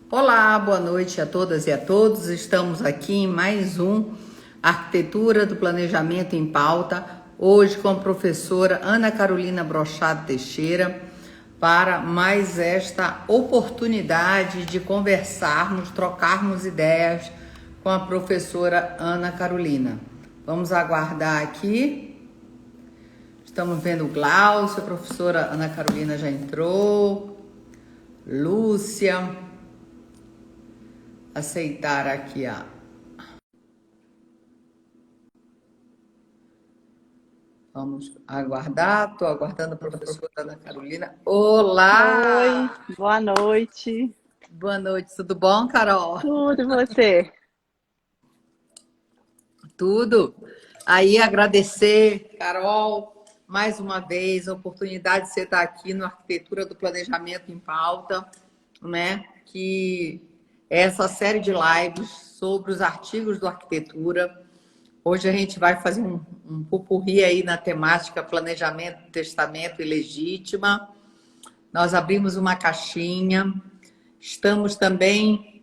Olá, boa noite a todas e a todos. Estamos aqui em mais um Arquitetura do Planejamento em Pauta, hoje com a professora Ana Carolina Brochado Teixeira, para mais esta oportunidade de conversarmos, trocarmos ideias com a professora Ana Carolina. Vamos aguardar aqui. Estamos vendo o Glaucio, a professora Ana Carolina já entrou, Lúcia. Aceitar aqui, ó. Vamos aguardar. Estou aguardando a professora Ana Carolina. Oi, Olá! boa noite. Boa noite, tudo bom, Carol? Tudo e você? Tudo. Aí agradecer, Carol, mais uma vez a oportunidade de você estar aqui no Arquitetura do Planejamento em Pauta, né? Que é essa série de lives sobre os artigos do Arquitetura. Hoje a gente vai fazer um pupurri aí na temática planejamento, testamento e legítima. Nós abrimos uma caixinha. Estamos também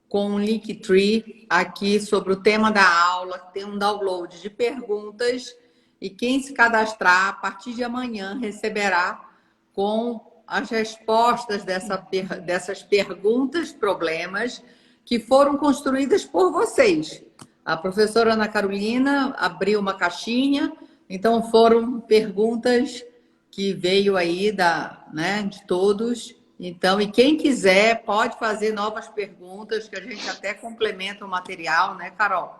com um Linktree aqui sobre o tema da aula. Tem um download de perguntas e quem se cadastrar a partir de amanhã receberá com as respostas dessas perguntas, problemas que foram construídas por vocês. A professora Ana Carolina abriu uma caixinha, então foram perguntas que veio aí de todos. Então, e quem quiser pode fazer novas perguntas, que a gente até complementa o material, né, Carol?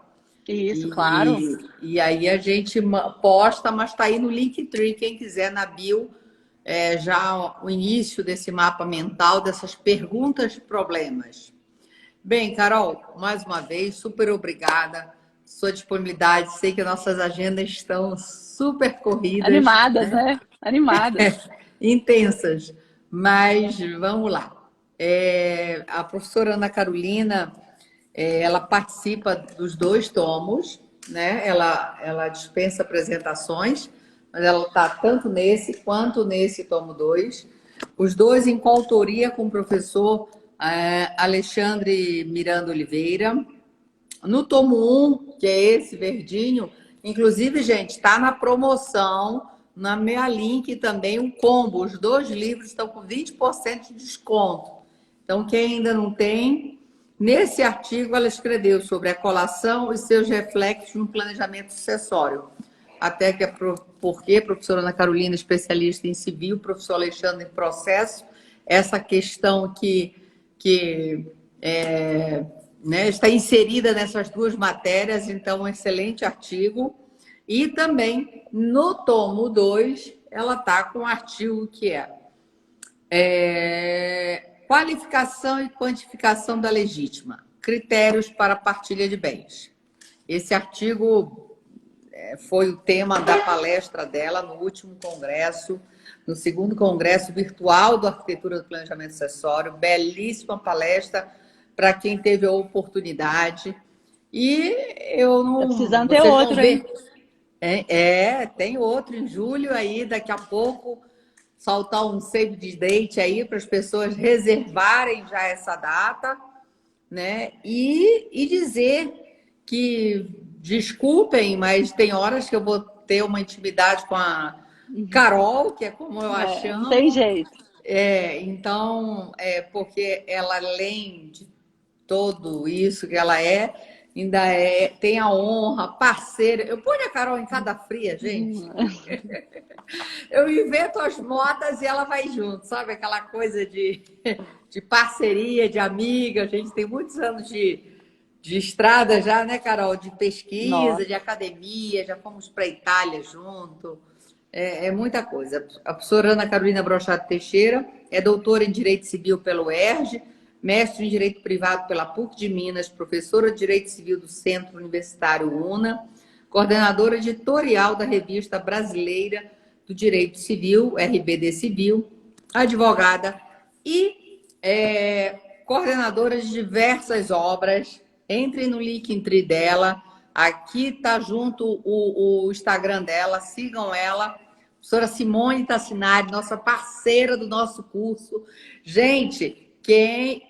Isso, claro. E aí a gente posta, mas está aí no Linktree, quem quiser na bio, já o início desse mapa mental, dessas perguntas, problemas. Bem, Carol, mais uma vez, super obrigada. Sua disponibilidade, sei que nossas agendas estão super corridas. Animadas, né? Animadas. Intensas, mas vamos lá. A professora Ana Carolina, ela participa dos 2 tomos, né? Ela dispensa apresentações, mas ela está tanto nesse quanto nesse tomo 2. Os 2 em coautoria com o professor Alexandre Miranda Oliveira. No tomo 1, que é esse verdinho, inclusive, gente, está na promoção, na minha link também, um combo. Os 2 livros estão com 20% de desconto. Então, quem ainda não tem, nesse artigo ela escreveu sobre a colação e seus reflexos no planejamento sucessório. Até que porque a professora Ana Carolina, especialista em civil, o professor Alexandre em processo, essa questão está inserida nessas 2 matérias, então, um excelente artigo. E também, no tomo 2, ela está com um artigo que qualificação e quantificação da legítima, critérios para partilha de bens. Esse artigo foi o tema da palestra dela no último congresso, no 2º Congresso Virtual do Arquitetura do Planejamento Sucessório. Belíssima palestra para quem teve a oportunidade. E eu não... Tá precisando ter outro, hein? Tem outro em julho aí, daqui a pouco, soltar um save the date aí para as pessoas reservarem já essa data, né? E dizer que, desculpem, mas tem horas que eu vou ter uma intimidade com a Carol, que é como eu a chamo. Não tem jeito. Então, porque ela, além de tudo isso que ela ainda tem a honra, parceira. Eu ponho a Carol em cada fria, gente. Eu invento as modas e ela vai junto, sabe? Aquela coisa de parceria, de amiga. A gente tem muitos anos de estrada já, né, Carol? De pesquisa, Nossa. de academia, já fomos para a Itália junto. É muita coisa. A professora Ana Carolina Brochado Teixeira é doutora em Direito Civil pelo UERJ, mestre em Direito Privado pela PUC de Minas, professora de Direito Civil do Centro Universitário UNA, coordenadora editorial da Revista Brasileira do Direito Civil, RBD Civil, advogada e coordenadora de diversas obras. Entrem no Linktree dela, aqui está junto o Instagram dela, sigam ela. Professora Simone Tassinari, nossa parceira do nosso curso. Gente, quem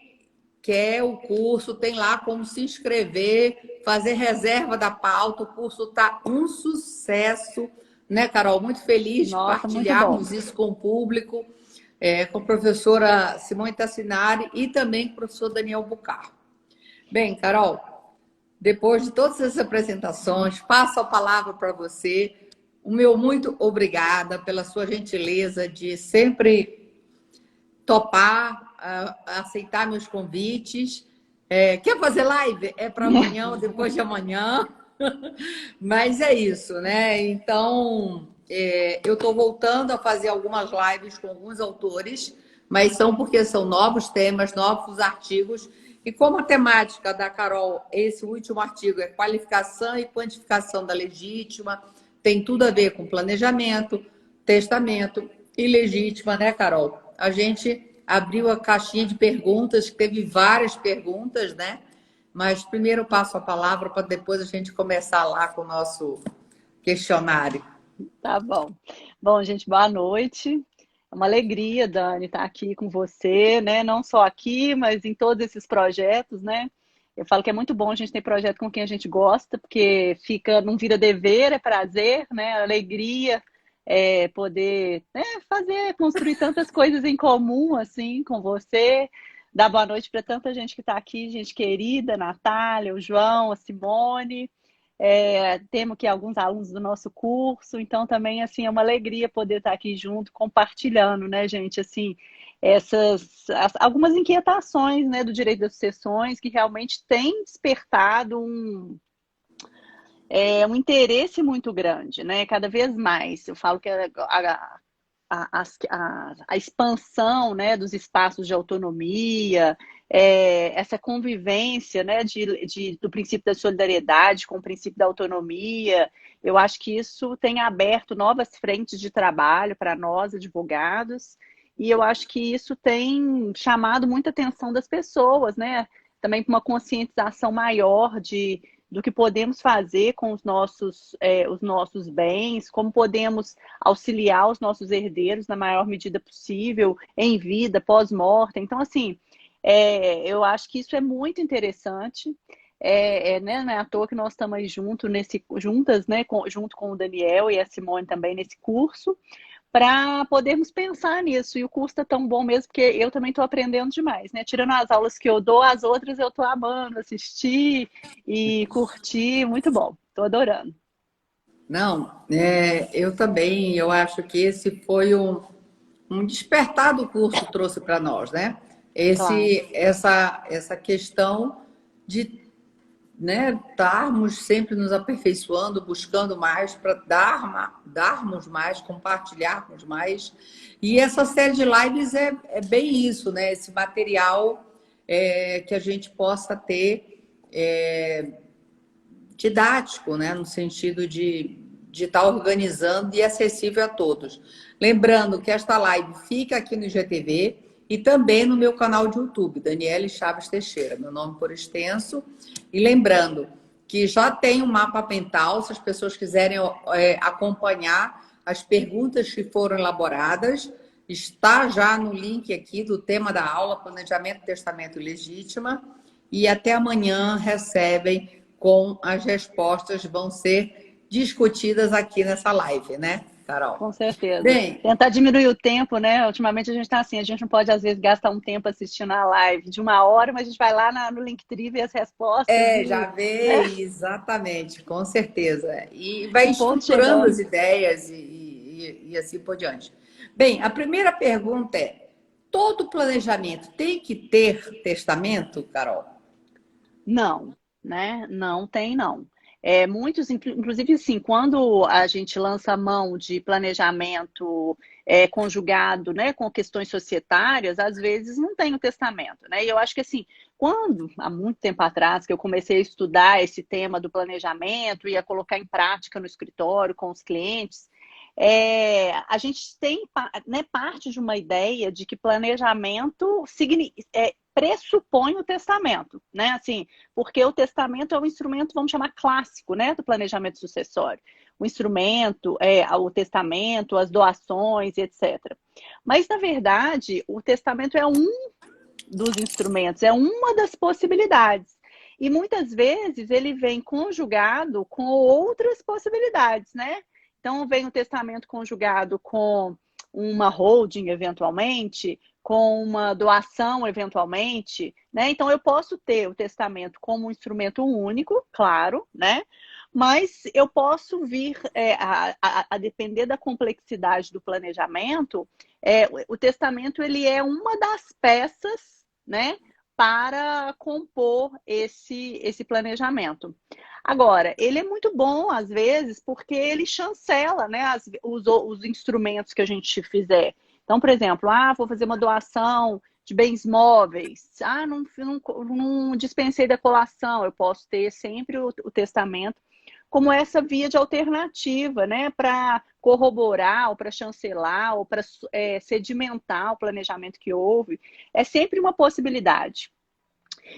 quer o curso tem lá como se inscrever, fazer reserva da pauta. O curso está um sucesso, né, Carol? Muito feliz de Nossa, muito bom. partilharmos isso com o público, com a professora Simone Tassinari e também com o professor Daniel Bucar. Bem, Carol, depois de todas essas apresentações, passo a palavra para você. O meu muito obrigada pela sua gentileza de sempre topar, aceitar meus convites. Quer fazer live? É para amanhã ou depois de amanhã. Mas é isso, né? Então, eu estou voltando a fazer algumas lives com alguns autores, mas são porque são novos temas, novos artigos. E como a temática da Carol, esse último artigo é qualificação e quantificação da legítima, tem tudo a ver com planejamento, testamento e legítima, né, Carol? A gente abriu a caixinha de perguntas, que teve várias perguntas, né? Mas primeiro eu passo a palavra para depois a gente começar lá com o nosso questionário. Tá bom. Bom, gente, boa noite. É uma alegria, Dani, estar aqui com você, né? Não só aqui, mas em todos esses projetos, né? Eu falo que é muito bom a gente ter projeto com quem a gente gosta, porque fica, não vira dever, é prazer, né? Alegria, poder, né, fazer, construir tantas coisas em comum, assim, com você. Dar boa noite para tanta gente que está aqui, gente querida, a Natália, o João, a Simone. Temos aqui alguns alunos do nosso curso, então também assim é uma alegria poder estar aqui junto, compartilhando, né, gente, assim, algumas inquietações, né, do direito das sucessões que realmente tem despertado um interesse muito grande, né, cada vez mais. Eu falo que a expansão, né, dos espaços de autonomia, essa convivência, né, do princípio da solidariedade com o princípio da autonomia, eu acho que isso tem aberto novas frentes de trabalho para nós, advogados, e eu acho que isso tem chamado muita atenção das pessoas, né, também para uma conscientização maior do que podemos fazer com os nossos bens, como podemos auxiliar os nossos herdeiros na maior medida possível, em vida, pós-morte. Então, assim, eu acho que isso é muito interessante. Né, não é à toa que nós estamos aí juntas, né, junto com o Daniel e a Simone também nesse curso, para podermos pensar nisso. E o curso é tão bom mesmo, porque eu também estou aprendendo demais, né? Tirando as aulas que eu dou, as outras eu estou amando assistir e curtir. Muito bom, estou adorando. Não, eu também, eu acho que esse foi um despertar do curso trouxe para nós, né? Claro. Essa questão de, né, estarmos sempre nos aperfeiçoando, buscando mais para darmos mais, compartilharmos mais. E essa série de lives é bem isso, né? Esse material que a gente possa ter didático, né? No sentido de estar organizando e acessível a todos. Lembrando que esta live fica aqui no IGTV e também no meu canal de YouTube, Daniele Chaves Teixeira, meu nome por extenso. E lembrando que já tem um mapa mental, se as pessoas quiserem acompanhar as perguntas que foram elaboradas, está já no link aqui do tema da aula, Planejamento, Testamento e Legítima. E até amanhã recebem com as respostas, vão ser discutidas aqui nessa live, né, Carol? Com certeza. Bem, Tentar diminuir o tempo, né? Ultimamente a gente está assim, a gente não pode, às vezes, gastar um tempo assistindo a live de 1 hora, mas a gente vai lá no Linktree ver as respostas já né? vê, exatamente, com certeza. E vai O ponto estruturando as chegando. ideias e assim por diante. Bem, a primeira pergunta é: todo planejamento tem que ter testamento, Carol? Não, né? Não tem, não. Muitos, inclusive, assim, quando a gente lança a mão de planejamento conjugado, né, com questões societárias, às vezes não tem o testamento, né? E eu acho que, assim, quando, há muito tempo atrás, que eu comecei a estudar esse tema do planejamento e a colocar em prática no escritório com os clientes, a gente tem, né, parte de uma ideia de que planejamento pressupõe o testamento, né? Assim, porque o testamento é um instrumento, vamos chamar clássico, né, do planejamento sucessório. O instrumento, o testamento, as doações, etc. Mas, na verdade, o testamento é dos instrumentos, é uma das possibilidades. E muitas vezes ele vem conjugado com outras possibilidades, né? Então vem o testamento conjugado com uma holding, eventualmente, com uma doação, eventualmente, né? Então eu posso ter o testamento como um instrumento único, claro, né? Mas eu posso vir a depender da complexidade do planejamento, o testamento ele é uma das peças, né, para compor esse planejamento. Agora, ele é muito bom, às vezes, porque ele chancela, né, os instrumentos que a gente fizer. Então, por exemplo, vou fazer uma doação de bens móveis. Não dispensei da colação. Eu posso ter sempre o testamento como essa via de alternativa, né, para corroborar, ou para chancelar, ou para sedimentar o planejamento que houve. É sempre uma possibilidade.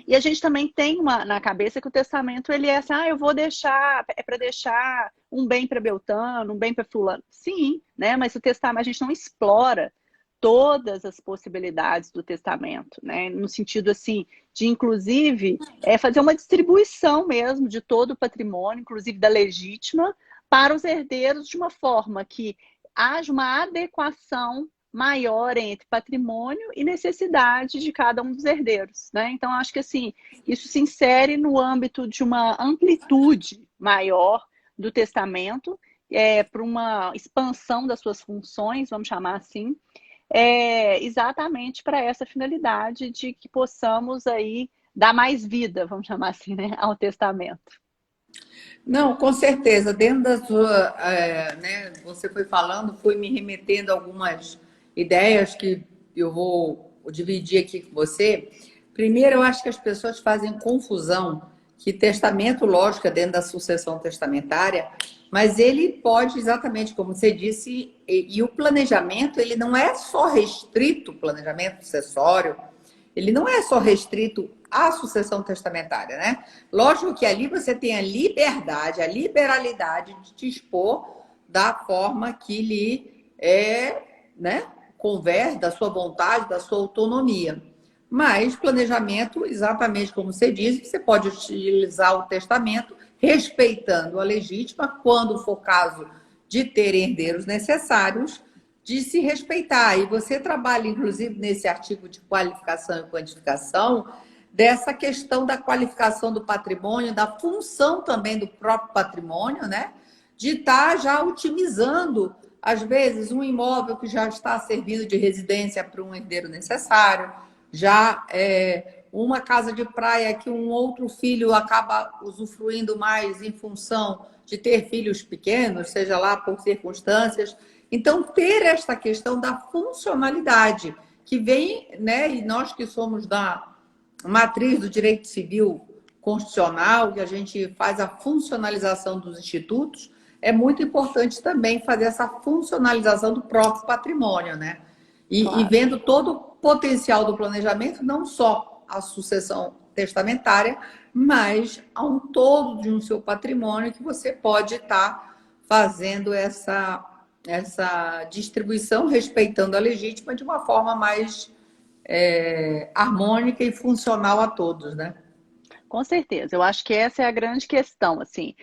E a gente também tem na cabeça que o testamento ele é assim, eu vou deixar, é para deixar um bem para Beltrano, um bem para fulano. Sim, né? Mas o testamento a gente não explora todas as possibilidades do testamento, né? No sentido assim de inclusive fazer uma distribuição mesmo de todo o patrimônio, inclusive da legítima, para os herdeiros de uma forma que haja uma adequação maior entre patrimônio e necessidade de cada um dos herdeiros, né? Então, acho que assim, isso se insere no âmbito de uma amplitude maior do testamento, para uma expansão das suas funções, vamos chamar assim, exatamente para essa finalidade de que possamos aí dar mais vida, vamos chamar assim, né, ao testamento. Não, com certeza. Dentro da sua, né, você foi falando, foi me remetendo a algumas ideias que eu vou dividir aqui com você. Primeiro, eu acho que as pessoas fazem confusão que testamento, lógico, é dentro da sucessão testamentária, mas ele pode, exatamente como você disse, e o planejamento, ele não é só restrito, planejamento sucessório, ele não é só restrito à sucessão testamentária, né? Lógico que ali você tem a liberdade, a liberalidade de dispor da forma que lhe né, conver, da sua vontade, da sua autonomia. Mas planejamento, exatamente como você disse, você pode utilizar o testamento respeitando a legítima, quando for caso de ter herdeiros necessários, de se respeitar. E você trabalha, inclusive, nesse artigo de qualificação e quantificação, dessa questão da qualificação do patrimônio, da função também do próprio patrimônio, né? De estar já otimizando, às vezes, um imóvel que já está servindo de residência para um herdeiro necessário, já uma casa de praia que um outro filho acaba usufruindo mais em função de ter filhos pequenos, seja lá por circunstâncias. Então, ter esta questão da funcionalidade, que vem, né, e nós que somos da matriz do direito civil constitucional, que a gente faz a funcionalização dos institutos, é muito importante também fazer essa funcionalização do próprio patrimônio, né? Claro. E vendo todo o potencial do planejamento, não só a sucessão testamentária, mas a um todo de um seu patrimônio que você pode estar fazendo essa distribuição, respeitando a legítima de uma forma mais harmônica e funcional a todos, né? Com certeza, eu acho que essa é a grande questão, assim,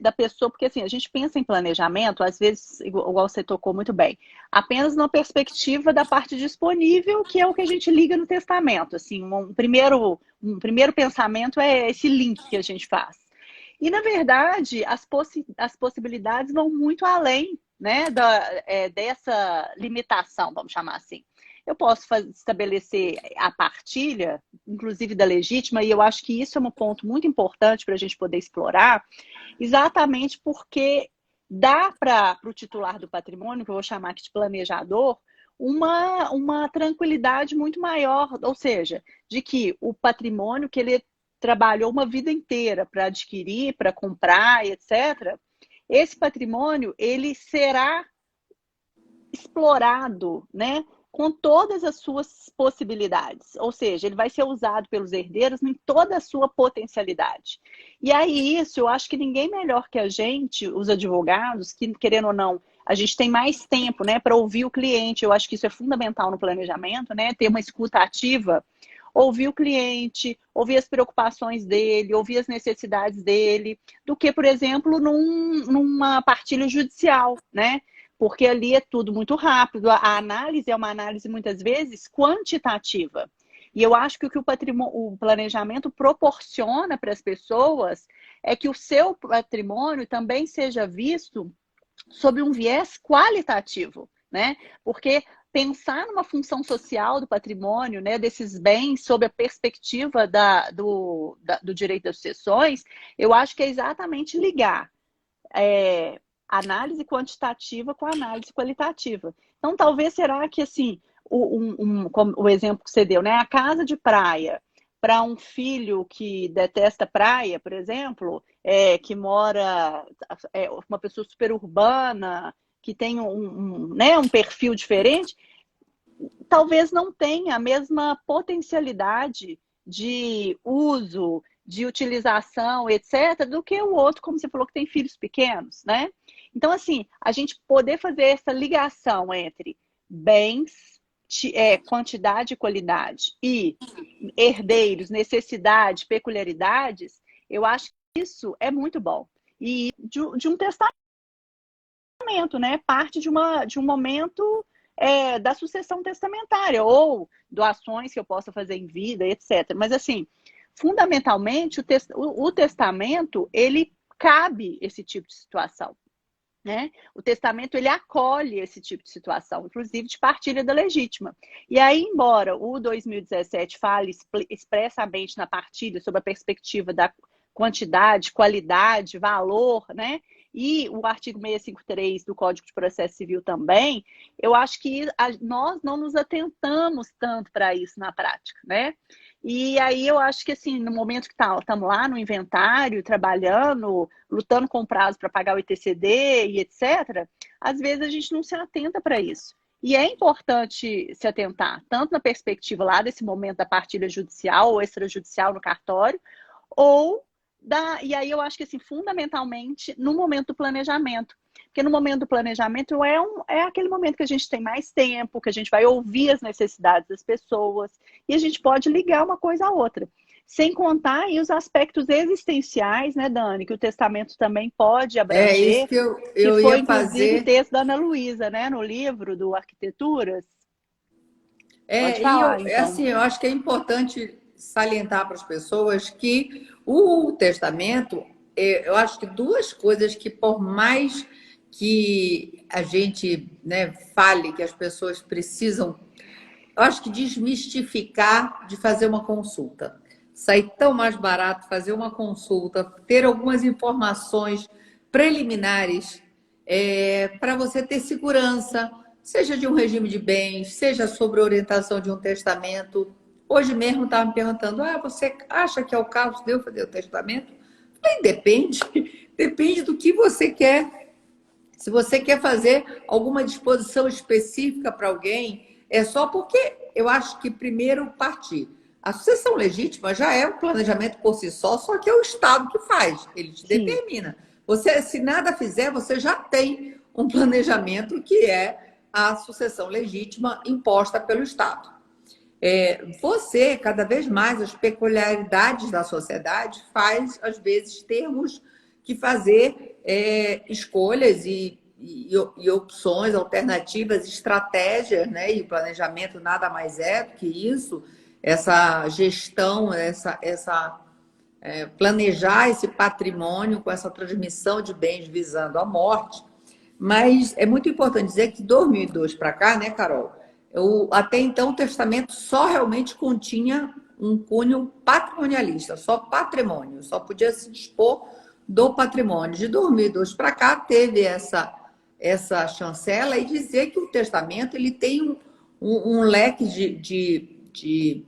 da pessoa, porque assim, a gente pensa em planejamento, às vezes, igual você tocou muito bem, apenas na perspectiva da parte disponível, que é o que a gente liga no testamento, assim, um primeiro pensamento é esse link que a gente faz. E, na verdade, as possibilidades vão muito além, né, dessa limitação, vamos chamar assim. Eu posso estabelecer a partilha, inclusive da legítima, e eu acho que isso é um ponto muito importante para a gente poder explorar, exatamente porque dá para o titular do patrimônio, que eu vou chamar aqui de planejador, uma tranquilidade muito maior, ou seja, de que o patrimônio que ele trabalhou uma vida inteira para adquirir, para comprar, etc., esse patrimônio ele será explorado, né? Com todas as suas possibilidades. Ou seja, ele vai ser usado pelos herdeiros em toda a sua potencialidade. E aí, isso, eu acho que ninguém melhor que a gente, os advogados, que, querendo ou não, a gente tem mais tempo, né, para ouvir o cliente. Eu acho que isso é fundamental no planejamento, né, ter uma escuta ativa, ouvir o cliente, ouvir as preocupações dele, ouvir as necessidades dele, do que, por exemplo, numa partilha judicial, né? Porque ali é tudo muito rápido. A análise é uma análise, muitas vezes, quantitativa. E eu acho que o que o planejamento proporciona para as pessoas é que o seu patrimônio também seja visto sob um viés qualitativo, né? Porque pensar numa função social do patrimônio, né, desses bens, sob a perspectiva do direito das sucessões, eu acho que é exatamente ligar análise quantitativa com análise qualitativa. Então, talvez será que, assim, como o exemplo que você deu, né, a casa de praia, para um filho que detesta praia, por exemplo, que mora, uma pessoa super urbana, que tem né, um perfil diferente, talvez não tenha a mesma potencialidade de uso, de utilização, etc., do que o outro, como você falou, que tem filhos pequenos, né? Então, assim, a gente poder fazer essa ligação entre bens, quantidade e qualidade, e herdeiros, necessidade, peculiaridades, eu acho que isso é muito bom. E de um testamento, né? Parte de um momento da sucessão testamentária, ou doações que eu possa fazer em vida, etc. Mas, assim, fundamentalmente, o testamento, ele cabe esse tipo de situação. Né? O testamento, ele acolhe esse tipo de situação, inclusive de partilha da legítima. E aí, embora o 2017 fale expressamente na partilha sobre a perspectiva da quantidade, qualidade, valor, né? E o artigo 653 do Código de Processo Civil também, eu acho que nós não nos atentamos tanto para isso na prática, né? E aí eu acho que, assim, no momento que estamos lá no inventário, trabalhando, lutando com prazo para pagar o ITCD e etc., às vezes a gente não se atenta para isso. E é importante se atentar, tanto na perspectiva lá desse momento da partilha judicial ou extrajudicial no cartório, e aí eu acho que, assim, fundamentalmente, no momento do planejamento. Porque no momento do planejamento é aquele momento que a gente tem mais tempo, que a gente vai ouvir as necessidades das pessoas, e a gente pode ligar uma coisa à outra. Sem contar aí os aspectos existenciais, né, Dani, que o testamento também pode É isso abranger, que que eu foi, ia inclusive, fazer. texto da Ana Luísa, né, no livro do Arquiteturas. Pode E falar, então. assim, eu acho que é importante salientar para as pessoas que o testamento, eu acho que duas coisas que, por mais que a gente, né, fale que as pessoas precisam, eu acho que desmistificar de fazer uma consulta. Sair tão mais barato fazer uma consulta, ter algumas informações preliminares para você ter segurança, seja de um regime de bens, seja sobre a orientação de um testamento. Hoje mesmo estava me perguntando, você acha que é o caso de eu fazer o testamento? Eu falei, depende, depende do que você quer. Se você quer fazer alguma disposição específica para alguém, é só porque eu acho que primeiro partir. A sucessão legítima já é um planejamento por si só que é o Estado que faz, ele te Sim. determina. Você, se nada fizer, você já tem um planejamento que é a sucessão legítima imposta pelo Estado. Você, cada vez mais, as peculiaridades da sociedade faz, às vezes, termos que fazer escolhas e opções, alternativas, estratégias, né? E o planejamento nada mais é do que isso, essa gestão, planejar esse patrimônio com essa transmissão de bens visando a morte. Mas é muito importante dizer que de 2002 para cá, né, Carol? Até então, o testamento só realmente continha um cunho patrimonialista, só patrimônio, só podia se dispor do patrimônio. De 2002 para cá, teve essa chancela e dizer que o testamento ele tem um leque de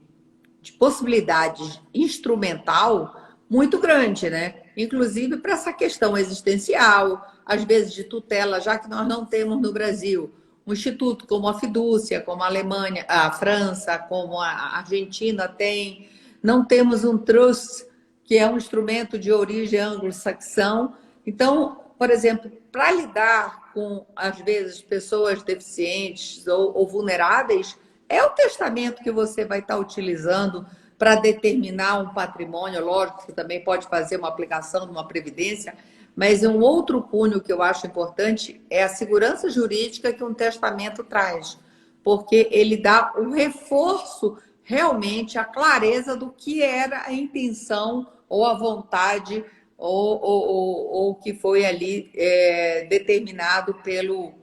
possibilidades instrumental muito grande, né? Inclusive para essa questão existencial, às vezes de tutela, já que nós não temos no Brasil um instituto como a Fidúcia, como a Alemanha, a França, como a Argentina tem, não temos um trust, que é um instrumento de origem anglo-saxão. Então, por exemplo, para lidar com, às vezes, pessoas deficientes ou vulneráveis, é o testamento que você vai estar utilizando para determinar um patrimônio. Lógico que você também pode fazer uma aplicação de uma previdência, mas um outro cunho que eu acho importante é a segurança jurídica que um testamento traz, porque ele dá um reforço realmente, a clareza do que era a intenção ou a vontade ou que foi ali determinado pelo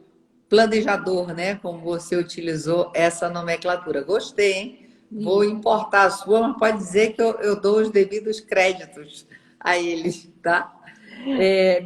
planejador, né? Como você utilizou essa nomenclatura. Gostei, hein? Vou importar a sua, mas pode dizer que eu dou os devidos créditos a eles, tá?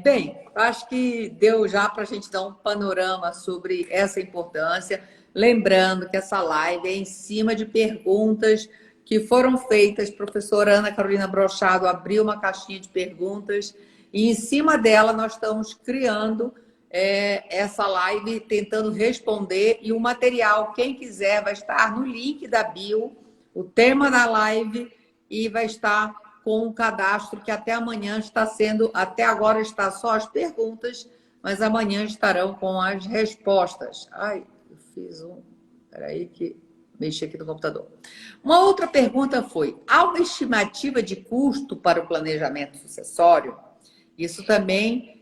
Bem, acho que deu já para a gente dar um panorama sobre essa importância. Lembrando que essa live é em cima de perguntas que foram feitas. A professora Ana Carolina Brochado abriu uma caixinha de perguntas e em cima dela nós estamos criando essa live, tentando responder. E o material, quem quiser, vai estar no link da bio, o tema da live, e vai estar com um cadastro que até amanhã está sendo, até agora está só as perguntas, mas amanhã estarão com as respostas. Ai, eu fiz um... Espera aí que mexi aqui no computador. Uma outra pergunta foi: há uma estimativa de custo para o planejamento sucessório? Isso também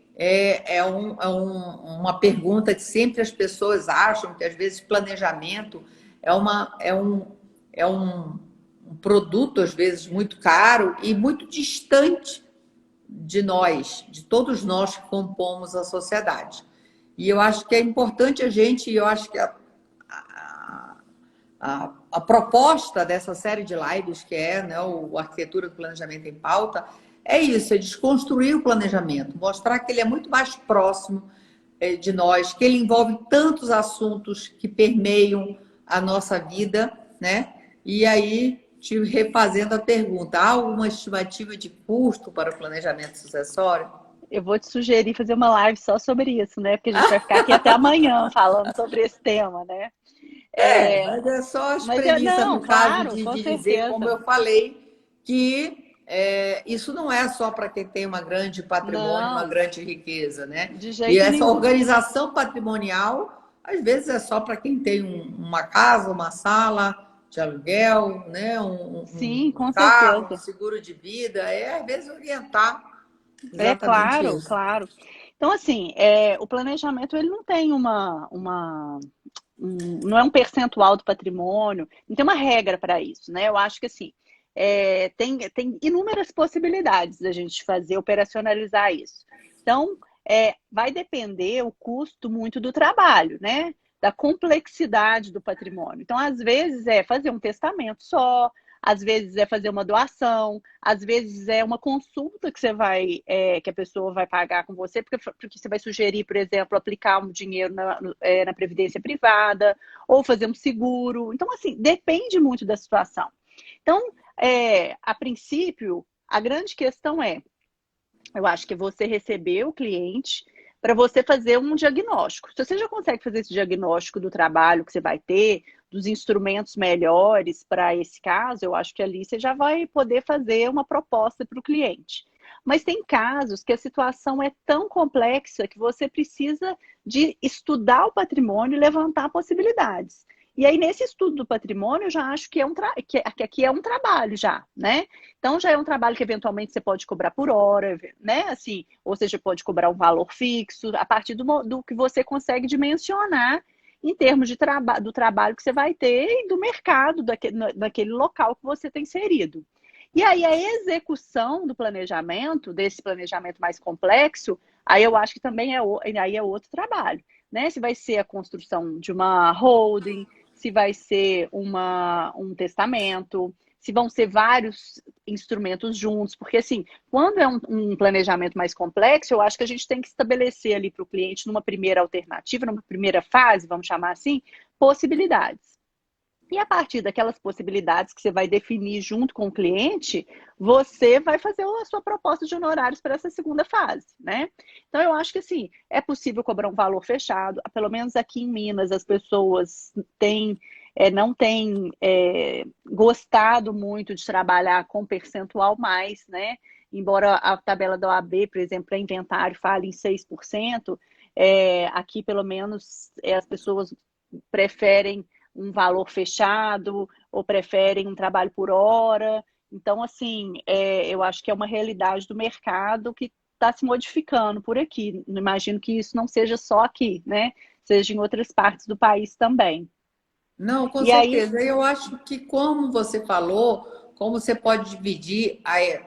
uma pergunta que sempre as pessoas acham que, às vezes, planejamento é um produto, às vezes, muito caro e muito distante de nós, de todos nós que compomos a sociedade. E eu acho que é importante eu acho que a proposta dessa série de lives, que é, né, o Arquitetura do Planejamento em Pauta, é isso, é desconstruir o planejamento, mostrar que ele é muito mais próximo de nós, que ele envolve tantos assuntos que permeiam a nossa vida, né? E aí, te refazendo a pergunta, há alguma estimativa de custo para o planejamento sucessório? Eu vou te sugerir fazer uma live só sobre isso, né? Porque a gente vai ficar aqui até amanhã falando sobre esse tema, né? Mas é só as premissas, Não, no caso claro, com de dizer, como certeza. eu falei, que isso não é só para quem tem uma grande patrimônio, uma Não, grande riqueza, né? de E jeito essa nenhum. organização patrimonial, às vezes, é só para quem tem uma casa, uma sala de aluguel, né? Sim, Um com carro, um certeza. seguro de vida, às vezes orientar É exatamente claro, isso. claro. Então, assim, o planejamento ele não tem não é um percentual do patrimônio, não tem uma regra para isso, né? Eu acho que assim, tem inúmeras possibilidades da gente fazer, operacionalizar isso. Então, vai depender o custo muito do trabalho, né? Da complexidade do patrimônio. Então, às vezes, é fazer um testamento só, às vezes é fazer uma doação, às vezes é uma consulta que que a pessoa vai pagar com você, porque você vai sugerir, por exemplo, aplicar um dinheiro na previdência privada, ou fazer um seguro. Então, assim, depende muito da situação. Então, a princípio, a grande questão eu acho que você receber o cliente para você fazer um diagnóstico. Se você já consegue fazer esse diagnóstico do trabalho que você vai ter, dos instrumentos melhores para esse caso, eu acho que ali você já vai poder fazer uma proposta para o cliente. Mas tem casos que a situação é tão complexa que você precisa de estudar o patrimônio e levantar possibilidades. E aí, nesse estudo do patrimônio, eu já acho que que aqui é um trabalho já, né? Então, já é um trabalho que, eventualmente, você pode cobrar por hora, né? Assim, ou seja, pode cobrar um valor fixo, a partir do que você consegue dimensionar em termos do trabalho que você vai ter e do mercado daquele local que você tem inserido. E aí, a execução do planejamento, desse planejamento mais complexo, aí eu acho que também aí é outro trabalho, né? Se vai ser a construção de uma holding, se vai ser um testamento, se vão ser vários instrumentos juntos, porque assim, quando é um planejamento mais complexo, eu acho que a gente tem que estabelecer ali para o cliente, numa primeira alternativa, numa primeira fase, vamos chamar assim, possibilidades. E a partir daquelas possibilidades que você vai definir junto com o cliente, você vai fazer a sua proposta de honorários para essa segunda fase, né? Então, eu acho que, assim, é possível cobrar um valor fechado. Pelo menos aqui em Minas, as pessoas não têm gostado muito de trabalhar com percentual mais, né? Embora a tabela da OAB, por exemplo, para inventário fale em 6%, Aqui, pelo menos, as pessoas preferem um valor fechado ou preferem um trabalho por hora. Então, assim, eu acho que é uma realidade do mercado que está se modificando por aqui. Imagino que isso não seja só aqui, né? Seja em outras partes do país também. Não, com E aí, certeza. Eu acho que, como você falou, como você pode dividir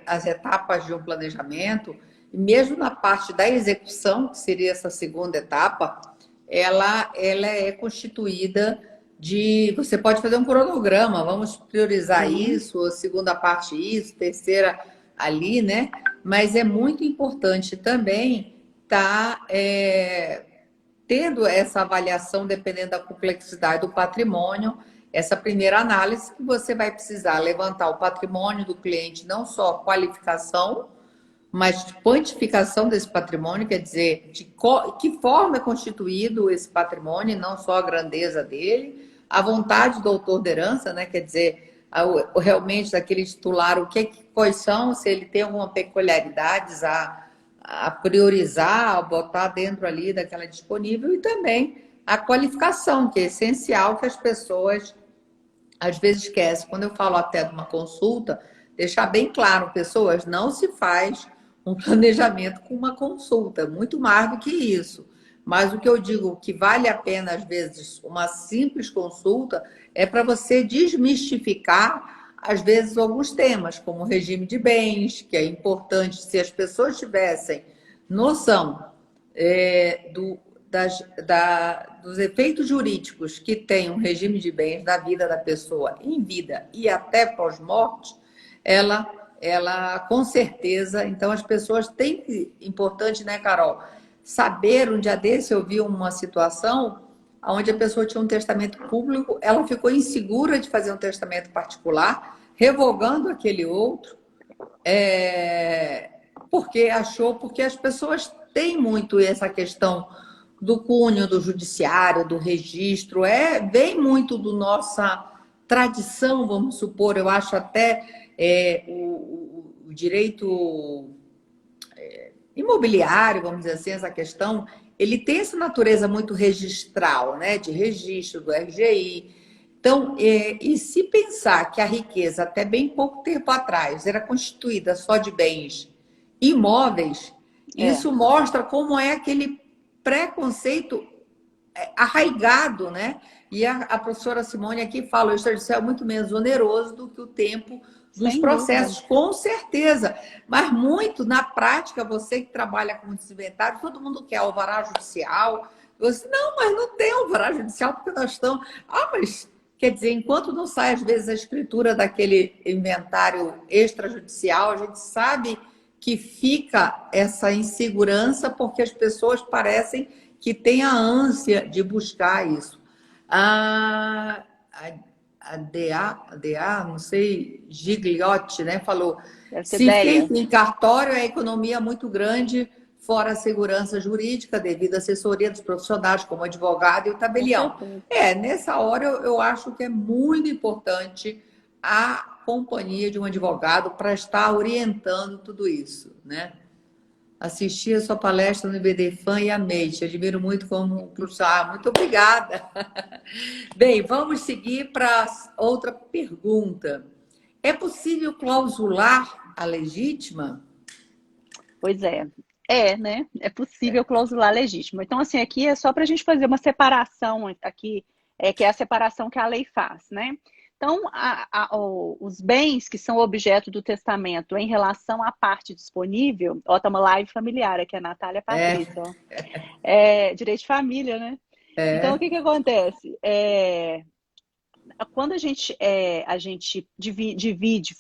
as etapas de um planejamento, e mesmo na parte da execução, que seria essa segunda etapa, ela é constituída de. Você pode fazer um cronograma, vamos priorizar sim, isso, a segunda parte isso, terceira ali, né? Mas é muito importante também estar tendo essa avaliação, dependendo da complexidade do patrimônio, essa primeira análise que você vai precisar levantar o patrimônio do cliente, não só qualificação, mas de quantificação desse patrimônio, quer dizer, de que forma é constituído esse patrimônio, não só a grandeza dele, a vontade do autor da herança, né? Quer dizer, realmente daquele titular, quais são, se ele tem alguma peculiaridades a priorizar, a botar dentro ali daquela disponível, e também a qualificação, que é essencial, que as pessoas às vezes esquecem. Quando eu falo até de uma consulta, deixar bem claro, pessoas, não se faz um planejamento com uma consulta, muito mais do que isso. Mas o que eu digo que vale a pena, às vezes, uma simples consulta, é para você desmistificar, às vezes, alguns temas, como o regime de bens, que é importante se as pessoas tivessem noção do, dos efeitos jurídicos que tem um regime de bens na vida da pessoa, em vida e até pós-morte, ela com certeza, então as pessoas têm que, importante, né, Carol, saber, um dia desse eu vi uma situação onde a pessoa tinha um testamento público, ela ficou insegura de fazer um testamento particular, revogando aquele outro, porque as pessoas têm muito essa questão do cunho do judiciário, do registro, vem muito do nossa tradição, vamos supor, eu acho até o direito imobiliário, vamos dizer assim, essa questão, ele tem essa natureza muito registral, né, de registro do RGI. Então, e se pensar que a riqueza, até bem pouco tempo atrás, era constituída só de bens imóveis, é, isso mostra como é aquele preconceito arraigado, né? E a professora Simone aqui fala, o extrajudicial é muito menos oneroso do que o tempo dos sem dúvida. processos, com certeza. Mas muito, na prática, você que trabalha com desinventário, todo mundo quer alvará judicial. Você, não, mas não tem alvará judicial, porque nós estamos... mas, quer dizer, enquanto não sai, às vezes, a escritura daquele inventário extrajudicial, a gente sabe que fica essa insegurança, porque as pessoas parecem que têm a ânsia de buscar isso. A, a, não sei, Gigliotti, né, falou, Deve ter se ideia. feito em cartório, a economia é muito grande, fora a segurança jurídica, devido à assessoria dos profissionais, como advogado e o Com tabelião. certeza. Nessa hora eu acho que é muito importante a companhia de um advogado para estar orientando tudo isso, né? Assisti a sua palestra no IBDFAN e amei. Te admiro muito como professor. Muito obrigada. Bem, vamos seguir para outra pergunta. É possível clausular a legítima? Pois é. É, né? É possível clausular legítimo. Então, assim, aqui é só para a gente fazer uma separação aqui, que é a separação que a lei faz, né? Então, os bens que são objeto do testamento em relação à parte disponível, ó, tá uma live familiar aqui, a Natália É, Patrícia, ó. Direito de família, né? Então, o é, que que acontece? Quando a gente divide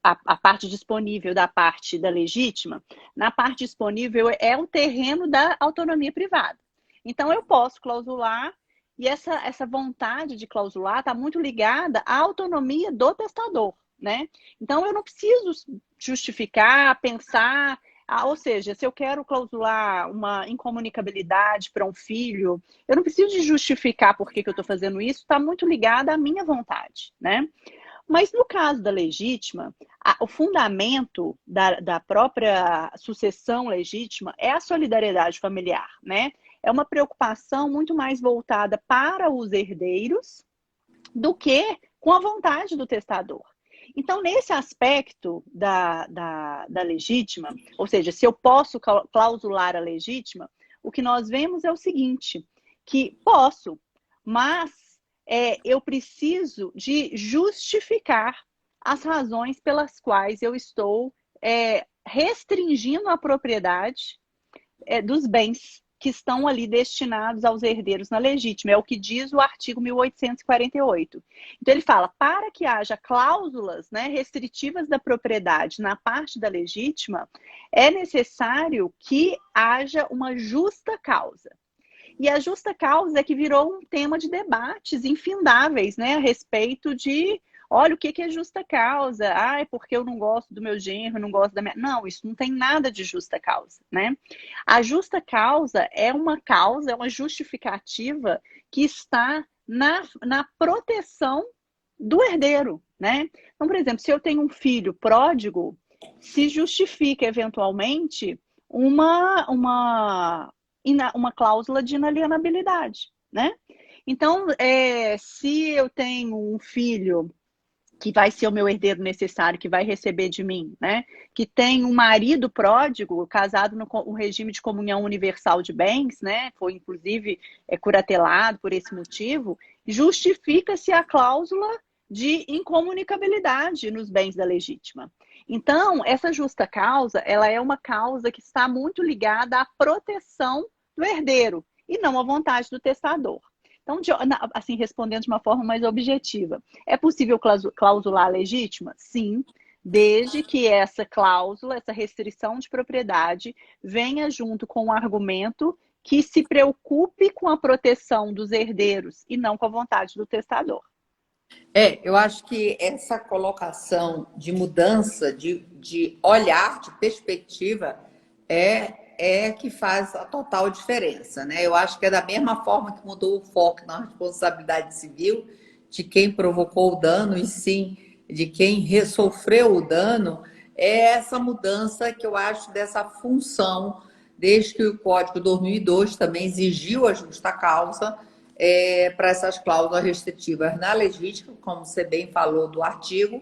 a parte disponível da parte da legítima, na parte disponível é o terreno da autonomia privada. Então, eu posso clausular, e essa vontade de clausular está muito ligada à autonomia do testador, né? Então, eu não preciso justificar, pensar, ou seja, se eu quero clausular uma incomunicabilidade para um filho, eu não preciso de justificar por que eu estou fazendo isso, está muito ligada à minha vontade, né? Mas no caso da legítima, o fundamento da própria sucessão legítima é a solidariedade familiar, né? É uma preocupação muito mais voltada para os herdeiros do que com a vontade do testador. Então, nesse aspecto da legítima, ou seja, se eu posso clausular a legítima, o que nós vemos é o seguinte, que posso, mas eu preciso de justificar as razões pelas quais eu estou restringindo a propriedade dos bens que estão ali destinados aos herdeiros na legítima. É o que diz o artigo 1848. Então, ele fala, para que haja cláusulas, né, restritivas da propriedade na parte da legítima, é necessário que haja uma justa causa. E a justa causa é que virou um tema de debates infindáveis, né, a respeito de, olha, o que é justa causa? Ah, é porque eu não gosto do meu genro, não gosto da minha... Não, isso não tem nada de justa causa, né? A justa causa é uma justificativa que está na proteção do herdeiro, né? Então, por exemplo, se eu tenho um filho pródigo, se justifica eventualmente uma cláusula de inalienabilidade, né? Então, se eu tenho um filho que vai ser o meu herdeiro necessário, que vai receber de mim, né? Que tem um marido pródigo, casado no regime de comunhão universal de bens, né? Foi, inclusive, curatelado por esse motivo, justifica-se a cláusula de incomunicabilidade nos bens da legítima. Então, essa justa causa, ela é uma causa que está muito ligada à proteção do herdeiro e não à vontade do testador. Então, assim, respondendo de uma forma mais objetiva, é possível clausular a legítima? Sim, desde que essa cláusula, essa restrição de propriedade, venha junto com um argumento que se preocupe com a proteção dos herdeiros e não com a vontade do testador. Eu acho que essa colocação de mudança, de olhar, de perspectiva, é que faz a total diferença, né? Eu acho que é da mesma forma que mudou o foco na responsabilidade civil de quem provocou o dano e sim de quem sofreu o dano, é essa mudança que eu acho dessa função, desde que o Código 2002 também exigiu a justa causa para essas cláusulas restritivas na legítima, como você bem falou do artigo,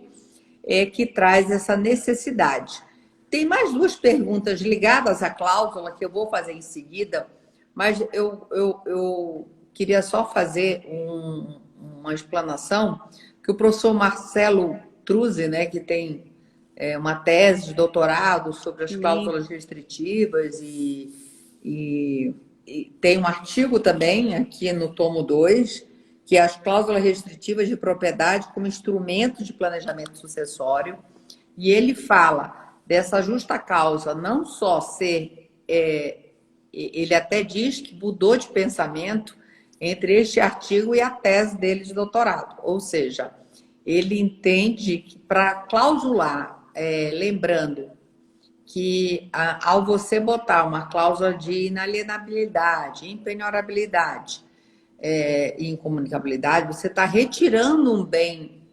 que traz essa necessidade. Tem mais duas perguntas ligadas à cláusula que eu vou fazer em seguida, mas eu queria só fazer uma explanação que o professor Marcelo Truzzi, né, que tem uma tese de doutorado sobre as cláusulas restritivas e tem um artigo também aqui no tomo 2, que é as cláusulas restritivas de propriedade como instrumento de planejamento sucessório, e ele fala dessa justa causa não só ser... ele até diz que mudou de pensamento entre este artigo e a tese dele de doutorado, ou seja, ele entende que para clausular, lembrando que ao você botar uma cláusula de inalienabilidade, impenhorabilidade e incomunicabilidade, você está retirando um bem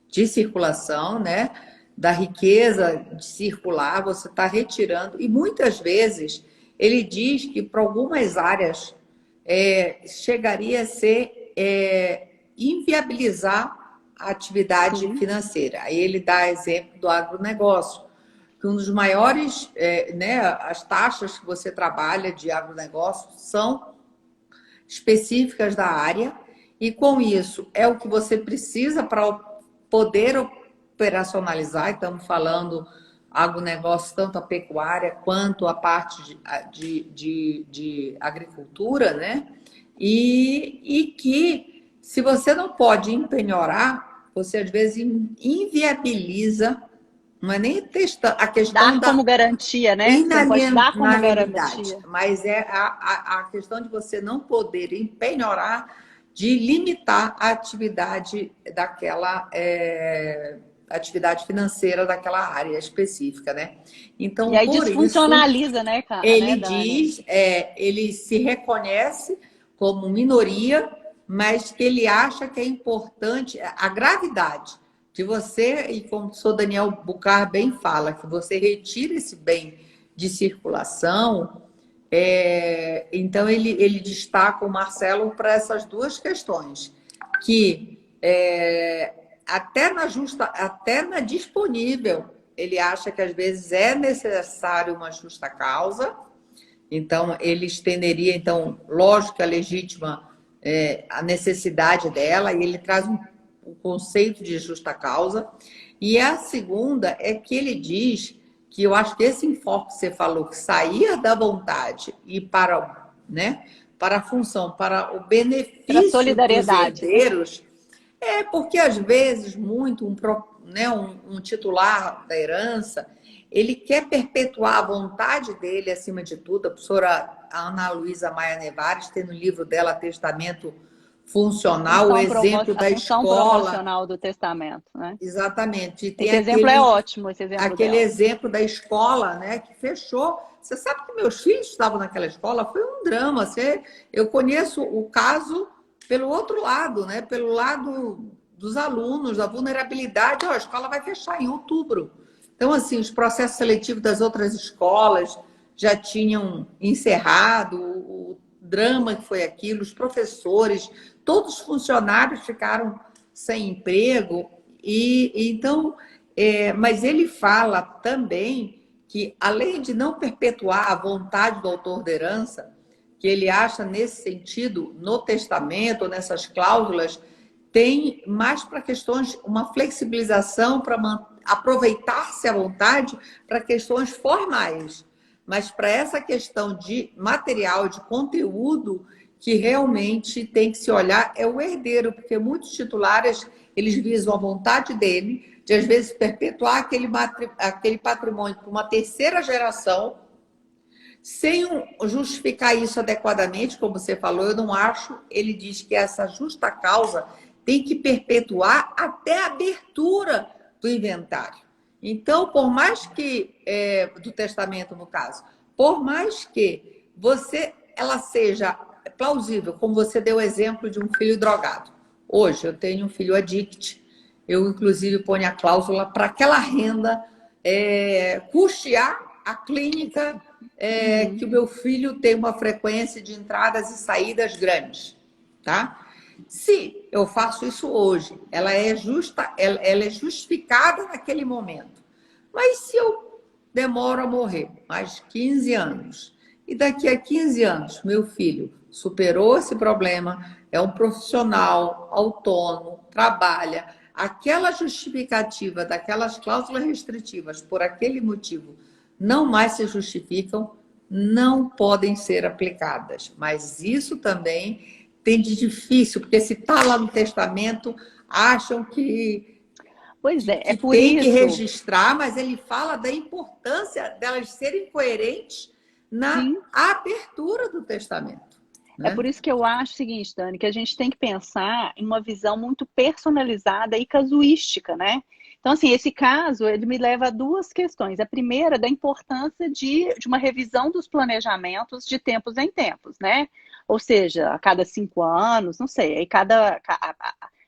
de circulação, né? Da riqueza de circular, você está retirando, e muitas vezes ele diz que para algumas áreas chegaria a ser inviabilizar a atividade financeira. Aí ele dá exemplo do agronegócio, que um dos maiores, né, as taxas que você trabalha de agronegócio são específicas da área, e com isso é o que você precisa para poder operacionalizar. Estamos falando agronegócio, tanto a pecuária quanto a parte de agricultura, né? E que, se você não pode empenhorar, você às vezes inviabiliza. Não é nem a questão dar como garantia, né? Você não pode dar como garantia. Mas é a questão de você não poder empenhorar, de limitar a atividade daquela atividade financeira daquela área específica, né? Então, e aí por desfuncionaliza, isso, né, cara? Ele diz, ele se reconhece como minoria, mas que ele acha que é importante a gravidade de você, e como o professor Daniel Bucar bem fala, que você retira esse bem de circulação, então ele destaca o Marcelo para essas duas questões, que até na disponível, ele acha que às vezes é necessário uma justa causa, então ele estenderia, então, lógico que a legítima a necessidade dela, e ele traz o conceito de justa causa. E a segunda é que ele diz que eu acho que esse enfoque que você falou, que sair da vontade e para, né, para a função, para o Para benefício dos solidariedade, né? herdeiros, porque às vezes muito um titular da herança, ele quer perpetuar a vontade dele acima de tudo. A professora Ana Luísa Maia Nevares tem no livro dela Testamento Funcional o exemplo da A função escola. promocional do testamento, né? Exatamente. E tem Esse exemplo é ótimo, esse exemplo aquele dela. exemplo da escola, né, que fechou. Você sabe que meus filhos estavam naquela escola, foi um drama. Eu conheço o caso pelo outro lado, né, pelo lado dos alunos, da vulnerabilidade. A escola vai fechar em outubro. Então, assim, os processos seletivos das outras escolas já tinham encerrado, o drama que foi aquilo, os professores, todos os funcionários ficaram sem emprego. Então, mas ele fala também que, além de não perpetuar a vontade do autor da herança, que ele acha nesse sentido, no testamento, nessas cláusulas, tem mais para questões, uma flexibilização para aproveitar-se à vontade para questões formais. Mas para essa questão de material, de conteúdo, que realmente tem que se olhar é o herdeiro, porque muitos titulares, eles visam a vontade dele de, às vezes, perpetuar aquele patrimônio para uma terceira geração, sem justificar isso adequadamente, como você falou. Eu não acho. Ele diz que essa justa causa tem que perpetuar até a abertura do inventário. Então, por mais que, do testamento no caso, por mais que ela seja plausível, como você deu o exemplo de um filho drogado. Hoje eu tenho um filho addict, eu inclusive ponho a cláusula para aquela renda custear a clínica que o meu filho tem uma frequência de entradas e saídas grandes, tá? Se eu faço isso hoje, ela é justificada naquele momento. Mas se eu demoro a morrer mais 15 anos, e daqui a 15 anos meu filho superou esse problema, é um profissional autônomo, trabalha, aquela justificativa daquelas cláusulas restritivas por aquele motivo não mais se justificam, não podem ser aplicadas. Mas isso também tem de difícil, porque se está lá no testamento, acham que, Pois é, que por tem isso que registrar, mas ele fala da importância delas serem coerentes na Sim. abertura do testamento. É por isso que eu acho o seguinte, Dani, que a gente tem que pensar em uma visão muito personalizada e casuística, né? Então, assim, esse caso, ele me leva a duas questões. A primeira, da importância de uma revisão dos planejamentos de tempos em tempos, né? Ou seja, a cada 5 anos, não sei, aí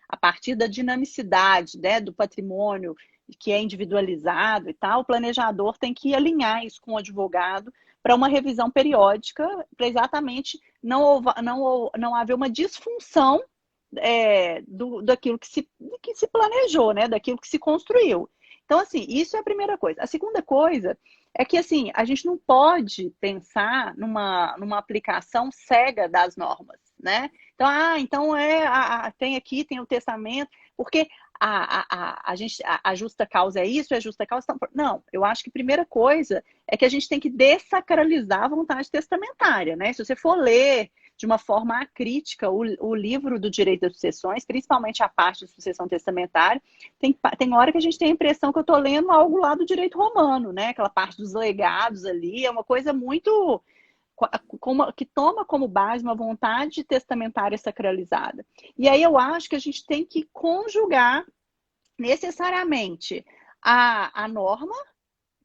a partir da dinamicidade, né, do patrimônio que é individualizado e tal, o planejador tem que alinhar isso com o advogado para uma revisão periódica, para exatamente não haver uma disfunção daquilo que se planejou, né? Daquilo que se construiu. Então, assim, isso é a primeira coisa. A segunda coisa é que, assim, a gente não pode pensar numa aplicação cega das normas, né? Então, então tem o testamento, porque a justa causa é isso, a justa causa... Não, eu acho que a primeira coisa é que a gente tem que dessacralizar a vontade testamentária, né? Se você for ler de uma forma acrítica o livro do direito das sucessões, principalmente a parte de sucessão testamentária, tem hora que a gente tem a impressão que eu estou lendo algo lá do direito romano, né? Aquela parte dos legados ali, é uma coisa muito... que toma como base uma vontade testamentária sacralizada. E aí eu acho que a gente tem que conjugar necessariamente a norma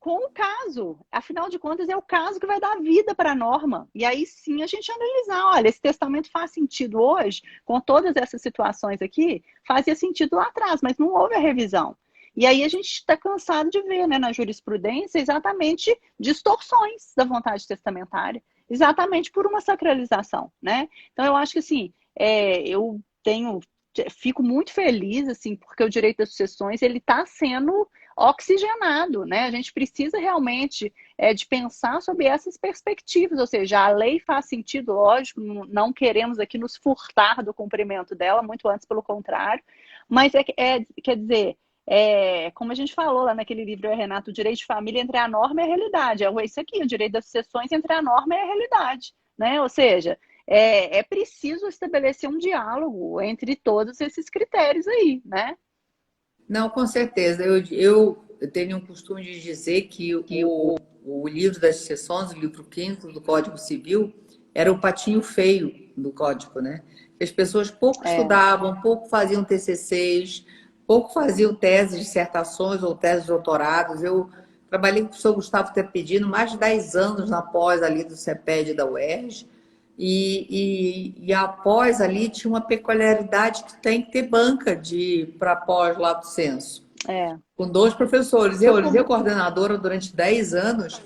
com o caso. Afinal de contas, é o caso que vai dar vida para a norma. E aí sim a gente analisar, olha, esse testamento faz sentido hoje, com todas essas situações aqui, fazia sentido lá atrás, mas não houve a revisão. E aí a gente está cansado de ver, né, na jurisprudência exatamente distorções da vontade testamentária, exatamente por uma sacralização, né? Então eu acho que assim, fico muito feliz, assim, porque o direito das sucessões ele está sendo oxigenado, né? A gente precisa realmente de pensar sobre essas perspectivas, ou seja, a lei faz sentido, lógico, não queremos aqui nos furtar do cumprimento dela, muito antes pelo contrário, mas quer dizer, como a gente falou lá naquele livro, Renato, o direito de família entre a norma e a realidade, é isso aqui, o direito das sucessões entre a norma e a realidade, né? Ou seja, é preciso estabelecer um diálogo entre todos esses critérios aí, né? Não, com certeza. Eu tenho um costume de dizer que o livro das sucessões, o livro quinto do Código Civil, era o patinho feio do Código, né? As pessoas pouco estudavam, pouco faziam TCCs, pouco faziam teses, dissertações ou teses de doutorados. Eu trabalhei com o professor Gustavo Tepedino mais de 10 anos na pós ali do CEPED da UERJ. E após ali tinha uma peculiaridade que tem que ter banca para pós lá do censo, com 2 professores. Eu, como coordenadora durante 10 anos,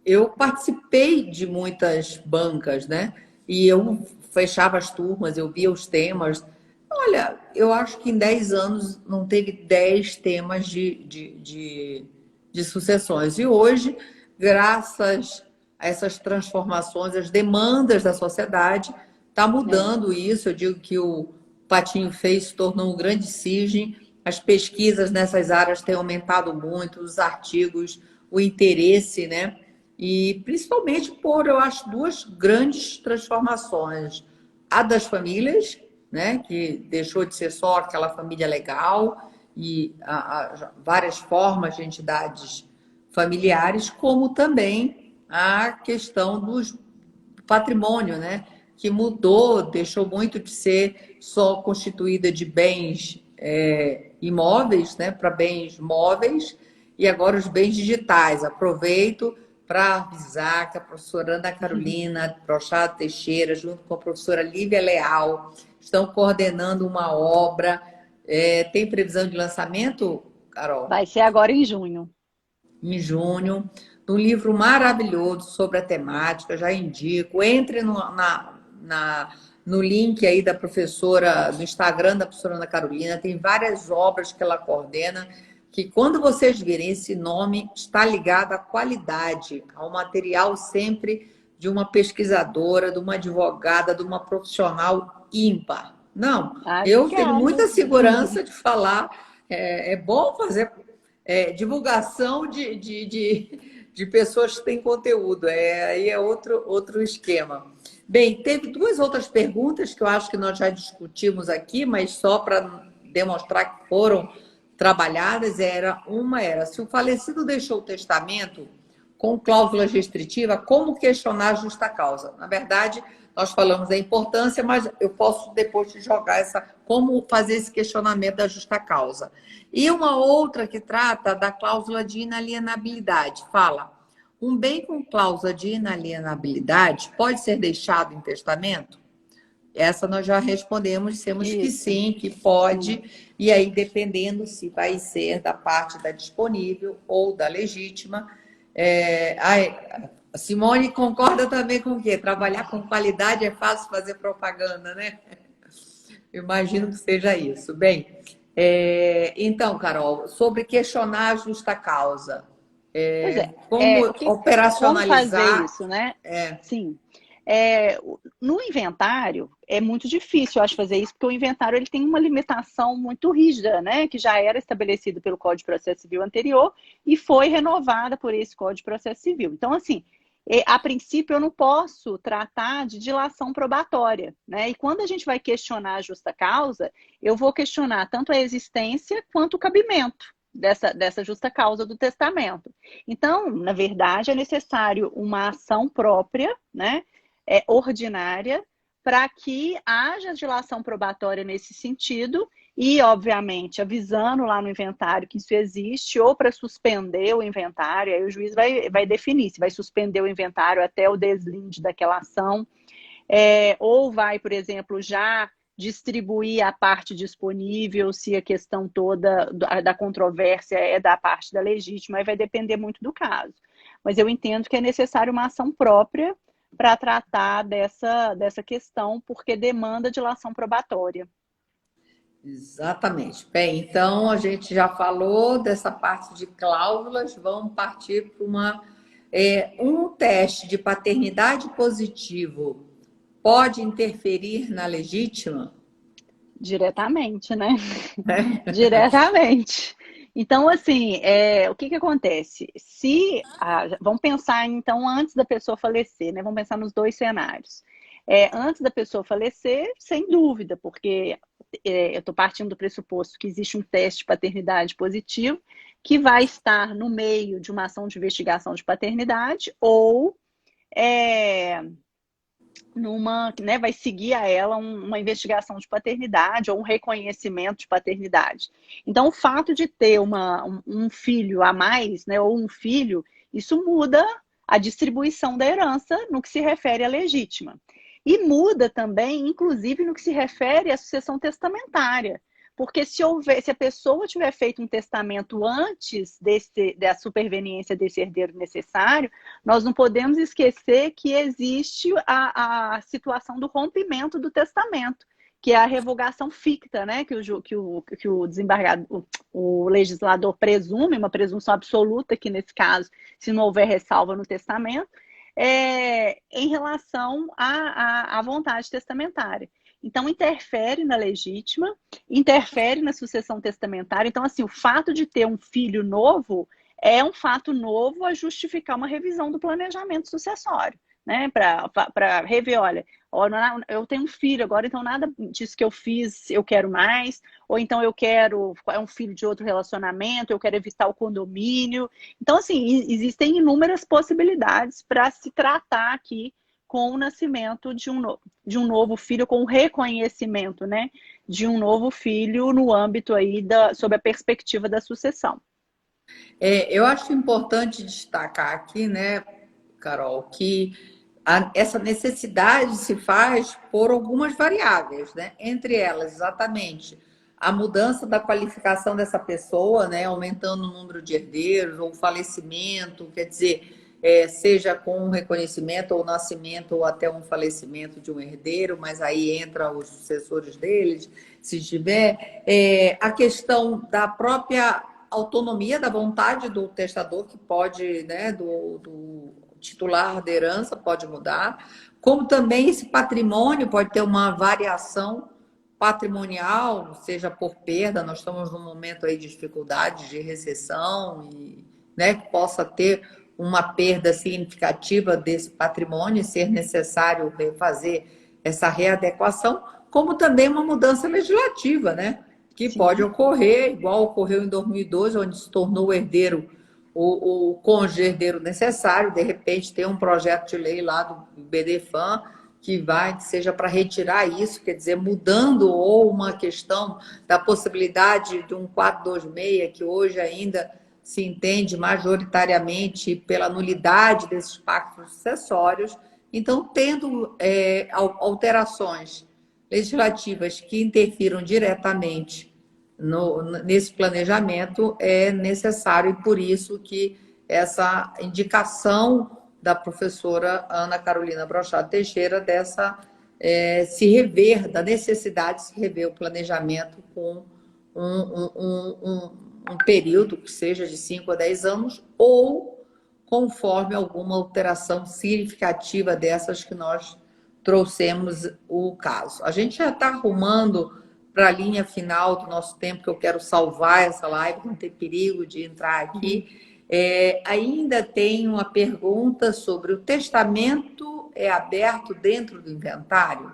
eu participei de muitas bancas, né? E eu fechava as turmas, eu via os temas. Olha, eu acho que em 10 anos não teve 10 temas de sucessões. E hoje, graças a essas transformações, as demandas da sociedade, está mudando isso. Eu digo que o Patinho Feio se tornou um grande cisne, as pesquisas nessas áreas têm aumentado muito, os artigos, o interesse, né? E principalmente por, eu acho, 2 grandes transformações. A das famílias, né, que deixou de ser só aquela família legal e várias formas de entidades familiares, como também a questão do patrimônio, né, que mudou, deixou muito de ser só constituída de bens imóveis, né, para bens móveis, e agora os bens digitais. Aproveito para avisar que a professora Ana Carolina Brochado Teixeira, junto com a professora Lívia Leal, estão coordenando uma obra. Tem previsão de lançamento, Carol? Vai ser agora em junho. Em junho, um livro maravilhoso sobre a temática, já indico. Entre no link aí da professora, no Instagram da professora Ana Carolina, tem várias obras que ela coordena, que quando vocês virem esse nome, está ligado à qualidade, ao material sempre de uma pesquisadora, de uma advogada, de uma profissional ímpar. Não, eu tenho muita segurança de falar, é bom fazer divulgação de pessoas que têm conteúdo, aí é outro esquema. Bem, teve 2 outras perguntas que eu acho que nós já discutimos aqui, mas só para demonstrar que foram trabalhadas. Uma era, se o falecido deixou o testamento com cláusula restritiva, como questionar a justa causa? Na verdade, nós falamos da importância, mas eu posso depois te jogar como fazer esse questionamento da justa causa. E uma outra que trata da cláusula de inalienabilidade, fala: um bem com cláusula de inalienabilidade pode ser deixado em testamento? Essa nós já respondemos, dissemos que sim, que pode, e aí dependendo se vai ser da parte da disponível ou da legítima. A Simone concorda também com o quê? Trabalhar com qualidade é fácil fazer propaganda, né? Eu imagino que seja isso. Bem, então, Carol, sobre questionar a justa causa, como operacionalizar... Como fazer isso, né? Sim. No inventário, é muito difícil, eu acho, fazer isso, porque o inventário ele tem uma limitação muito rígida, né? Que já era estabelecido pelo Código de Processo Civil anterior e foi renovada por esse Código de Processo Civil. Então, assim, a princípio, eu não posso tratar de dilação probatória, né? E quando a gente vai questionar a justa causa, eu vou questionar tanto a existência quanto o cabimento dessa justa causa do testamento. Então, na verdade, é necessário uma ação própria, né? Ordinária, para que haja dilação probatória nesse sentido e, obviamente, avisando lá no inventário que isso existe, ou para suspender o inventário, aí o juiz vai definir se vai suspender o inventário até o deslinde daquela ação, ou vai, por exemplo, já distribuir a parte disponível, se a questão toda da controvérsia é da parte da legítima, aí vai depender muito do caso. Mas eu entendo que é necessário uma ação própria para tratar dessa questão, porque demanda dilação probatória. Exatamente. Bem, então a gente já falou dessa parte de cláusulas, vamos partir para um teste de paternidade positivo pode interferir na legítima? Diretamente, né? Diretamente. Então, assim, o que acontece? Vamos pensar, então, antes da pessoa falecer, né? Vamos pensar nos dois cenários. Antes da pessoa falecer, sem dúvida, porque eu estou partindo do pressuposto que existe um teste de paternidade positivo que vai estar no meio de uma ação de investigação de paternidade ou vai seguir a ela uma investigação de paternidade ou um reconhecimento de paternidade. Então, o fato de ter um filho a mais, né, ou um filho, isso muda a distribuição da herança no que se refere à legítima. E muda também, inclusive, no que se refere à sucessão testamentária. Porque se a pessoa tiver feito um testamento antes da superveniência desse herdeiro necessário, nós não podemos esquecer que existe a situação do rompimento do testamento, que é a revogação ficta, né? Que o desembargador, o legislador presume, uma presunção absoluta, que nesse caso, se não houver ressalva no testamento, em relação à vontade testamentária. Então, interfere na legítima, interfere na sucessão testamentária. Então, assim, o fato de ter um filho novo é um fato novo a justificar uma revisão do planejamento sucessório, né? Para rever, olha, eu tenho um filho agora, então nada disso que eu fiz eu quero mais, ou então eu quero, um filho de outro relacionamento, eu quero evitar o condomínio. Então, assim, existem inúmeras possibilidades para se tratar aqui com o nascimento de um novo filho, com o reconhecimento, né, de um novo filho no âmbito aí sob a perspectiva da sucessão. Eu acho importante destacar aqui, né, Carol, que essa necessidade se faz por algumas variáveis, né? Entre elas, exatamente, a mudança da qualificação dessa pessoa, né? Aumentando o número de herdeiros, ou falecimento, quer dizer, seja com um reconhecimento ou nascimento ou até um falecimento de um herdeiro, mas aí entra os sucessores deles, se tiver. A questão da própria autonomia da vontade do testador, que pode, né, do titular da herança pode mudar, como também esse patrimônio pode ter uma variação patrimonial, seja por perda, nós estamos num momento aí de dificuldade, de recessão, e, né, que possa ter uma perda significativa desse patrimônio e ser necessário fazer essa readequação, como também uma mudança legislativa, né? Que Sim. Pode ocorrer, igual ocorreu em 2012, onde se tornou o herdeiro, o cônjuge herdeiro necessário, de repente tem um projeto de lei lá do BDFAM que seja para retirar isso, quer dizer, mudando ou uma questão da possibilidade de um 426, que hoje ainda se entende majoritariamente pela nulidade desses pactos sucessórios. Então, tendo alterações legislativas que interfiram diretamente nesse planejamento, é necessário, e por isso que essa indicação da professora Ana Carolina Brochado Teixeira se rever, da necessidade de se rever o planejamento com um período que seja de 5 a 10 anos, ou conforme alguma alteração significativa dessas que nós trouxemos o caso. A gente já está arrumando para a linha final do nosso tempo, que eu quero salvar essa live, não ter perigo de entrar aqui. Ainda tem uma pergunta sobre o testamento aberto dentro do inventário?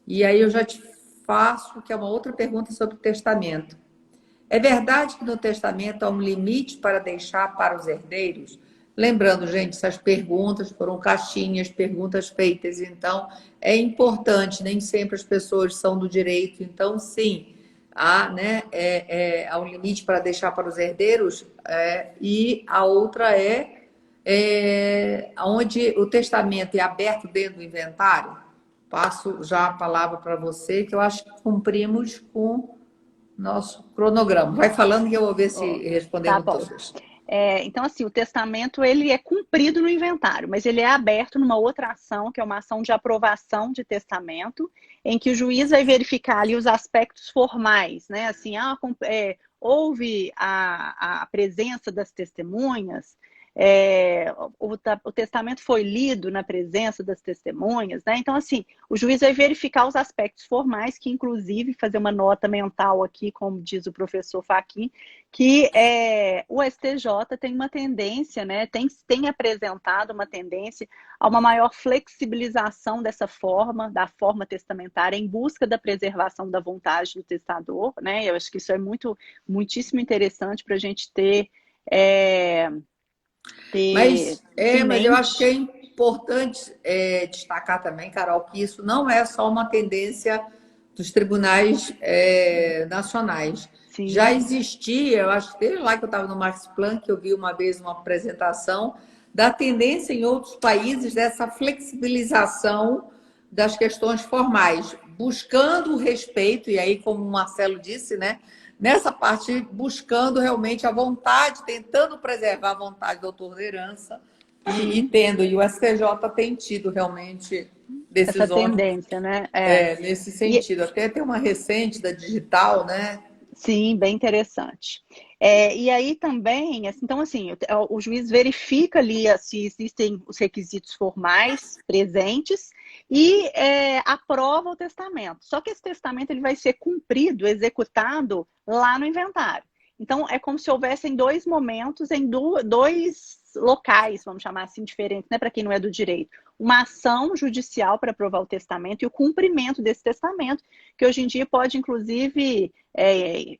E aí eu já te faço, que é uma outra pergunta sobre o testamento. É verdade que no testamento há um limite para deixar para os herdeiros? Lembrando, gente, essas perguntas foram caixinhas, perguntas feitas, então é importante, nem sempre as pessoas são do direito, então sim, né, há um limite para deixar para os herdeiros, e a outra onde o testamento é aberto dentro do inventário. Passo já a palavra para você, que eu acho que cumprimos com nosso cronograma. Vai falando que eu vou ver se Ó, tá respondemos bom. todas. Então, assim, o testamento ele é cumprido no inventário, mas ele é aberto numa outra ação, que é uma ação de aprovação de testamento, em que o juiz vai verificar ali os aspectos formais, né? Assim, houve a presença das testemunhas, o testamento foi lido na presença das testemunhas, né? Então, assim, o juiz vai verificar os aspectos formais, que inclusive fazer uma nota mental aqui, como diz o professor Fachin, que o STJ tem uma tendência, né, tem apresentado uma tendência a uma maior flexibilização dessa forma, da forma testamentária, em busca da preservação da vontade do testador, né? Eu acho que isso é muitíssimo interessante para a gente ter Mas, isso em mas eu acho que é mente. importante destacar também, Carol, que isso não é só uma tendência dos tribunais nacionais. Sim, Já existia, eu acho que desde lá que eu estava no Max Planck, eu vi uma vez uma apresentação da tendência em outros países dessa flexibilização das questões formais, buscando o respeito, e aí, como o Marcelo disse, né? Nessa parte, buscando realmente a vontade, tentando preservar a vontade do autor da herança e sim, tendo. E o STJ tem tido realmente essa decisões tendência, né? nesse E, sentido. Até tem uma recente da Digital, né? Sim, bem interessante. E aí também, então assim, o juiz verifica ali se existem os requisitos formais presentes e aprova o testamento. Só que esse testamento ele vai ser cumprido, executado lá no inventário. Então é como se houvessem dois momentos em dois locais, vamos chamar assim, diferentes, né, para quem não é do direito. Uma ação judicial para aprovar o testamento e o cumprimento desse testamento, que hoje em dia pode, inclusive,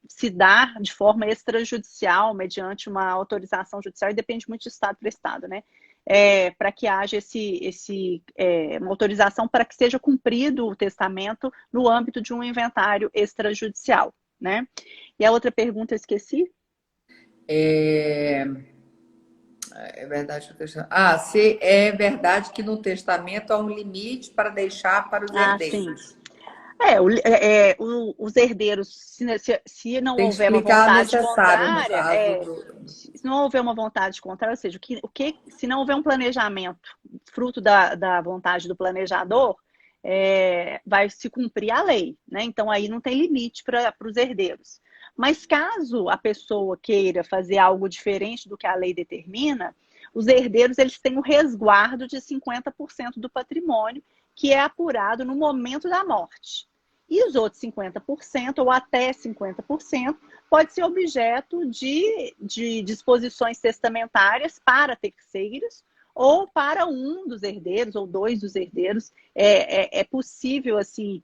se dar de forma extrajudicial, mediante uma autorização judicial, e depende muito de estado para estado, né? Para que haja uma autorização para que seja cumprido o testamento no âmbito de um inventário extrajudicial, né? E a outra pergunta eu esqueci? É, é verdade. Se é verdade que no testamento há um limite para deixar para os Ah, sim. herdeiros. Os herdeiros, se não Tem que houver uma explicar vontade necessário no contrária, caso do. se não houver uma vontade contrária, ou seja, se não houver um planejamento fruto da vontade do planejador, vai se cumprir a lei, né? Então aí não tem limite para os herdeiros. Mas caso a pessoa queira fazer algo diferente do que a lei determina, os herdeiros eles têm o resguardo de 50% do patrimônio, que é apurado no momento da morte. E os outros 50%, ou até 50%, pode ser objeto de disposições testamentárias para terceiros ou para um dos herdeiros ou dois dos herdeiros. É possível, assim,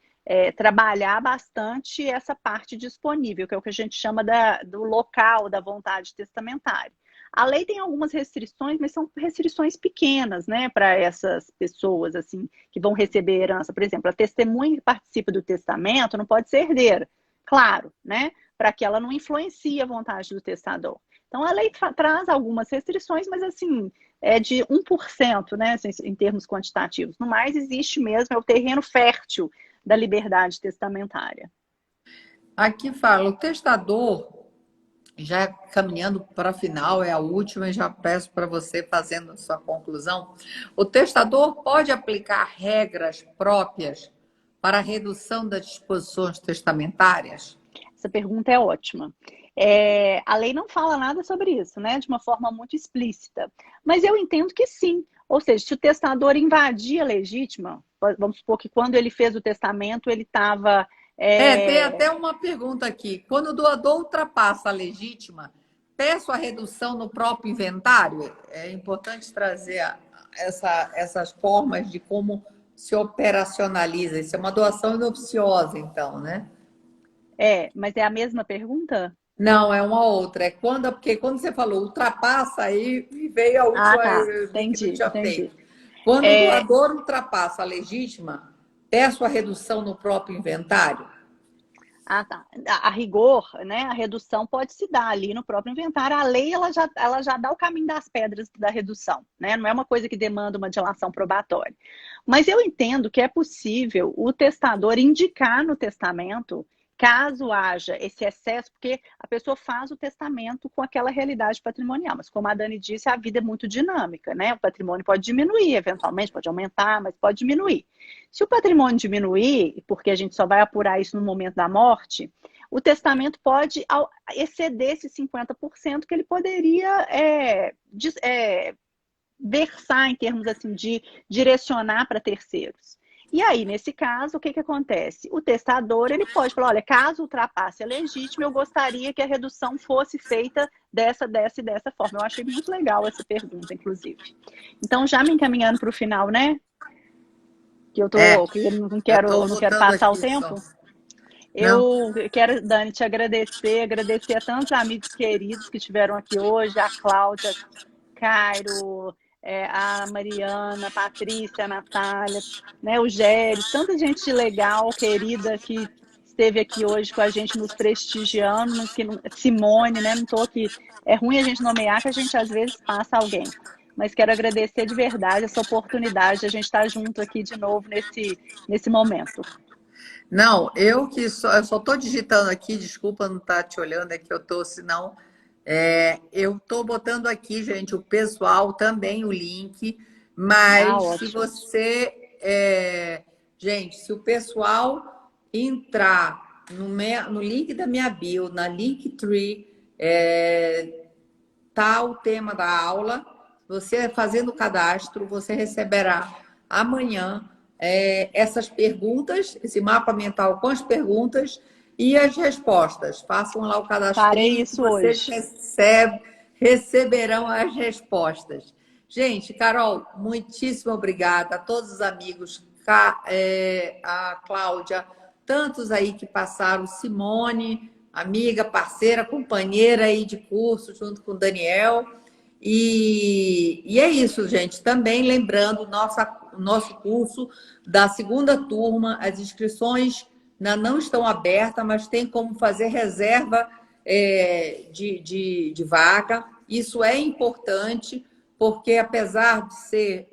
trabalhar bastante essa parte disponível, que é o que a gente chama do local da vontade testamentária. A lei tem algumas restrições, mas são restrições pequenas, né, para essas pessoas, assim, que vão receber herança. Por exemplo, a testemunha que participa do testamento não pode ser herdeira, claro, né, para que ela não influencie a vontade do testador. Então, a lei traz algumas restrições, mas, assim, é de 1%, né, assim, em termos quantitativos. No mais, existe mesmo, é o terreno fértil da liberdade testamentária. Aqui fala, o testador, já caminhando para a final, é a última, e já peço para você fazendo a sua conclusão. O testador pode aplicar regras próprias para a redução das disposições testamentárias? Essa pergunta é ótima. A lei não fala nada sobre isso, né? De uma forma muito explícita. Mas eu entendo que sim. Ou seja, se o testador invadir a legítima, vamos supor que quando ele fez o testamento, ele estava. Tem até uma pergunta aqui. Quando o doador ultrapassa a legítima, peço a redução no próprio inventário? É importante trazer essas formas de como se operacionaliza. Isso é uma doação inoficiosa, então, né? Mas é a mesma pergunta? Não, é uma outra. Porque quando você falou ultrapassa, aí veio a Ah, última, tá. eu vi que não Entendi, tinha entendi. feito. Quando o É, doador ultrapassa a legítima, peço a redução no próprio inventário? Ah, tá. A rigor, né, a redução pode se dar ali no próprio inventário. A lei ela já dá o caminho das pedras da redução, né? Não é uma coisa que demanda uma dilação probatória. Mas eu entendo que é possível o testador indicar no testamento, caso haja esse excesso, porque a pessoa faz o testamento com aquela realidade patrimonial. Mas como a Dani disse, a vida é muito dinâmica, né? O patrimônio pode diminuir, eventualmente pode aumentar, mas pode diminuir. Se o patrimônio diminuir, porque a gente só vai apurar isso no momento da morte, o testamento pode exceder esses 50% que ele poderia versar em termos assim de direcionar para terceiros. E aí, nesse caso, o que acontece? O testador ele pode falar, olha, caso ultrapasse a legítima, eu gostaria que a redução fosse feita dessa e dessa forma. Eu achei muito legal essa pergunta, inclusive. Então, já me encaminhando para o final, né? Que que eu Eu estou não quero anotando passar o aqui só. tempo. Não, Eu quero, Dani, te agradecer a tantos amigos queridos que estiveram aqui hoje, a Cláudia, Cairo, a Mariana, a Patrícia, a Natália, né, o Gério, tanta gente legal, querida, que esteve aqui hoje com a gente nos prestigiando, Simone, né? Não estou aqui. É ruim a gente nomear que a gente às vezes passa alguém. Mas quero agradecer de verdade essa oportunidade de a gente estar junto aqui de novo nesse momento. não, eu só estou digitando aqui, desculpa não estar te olhando, é que eu estou, senão. Eu estou botando aqui, gente, o pessoal também o link, Ah, mas se ótimo. você. Gente, se o pessoal entrar no link da minha bio, na Linktree, tá o tema da aula. Você fazendo o cadastro, você receberá amanhã essas perguntas, esse mapa mental com as perguntas e as respostas. Façam lá o Farei cadastrinho que isso vocês hoje. receberão as respostas. Gente, Carol, muitíssimo obrigada a todos os amigos, a Cláudia, tantos aí que passaram, Simone, amiga, parceira, companheira aí de curso, junto com o Daniel. E é isso, gente. Também lembrando, o nosso curso da segunda turma, as inscrições ainda não estão abertas, mas tem como fazer reserva de vaga. Isso é importante, porque apesar de ser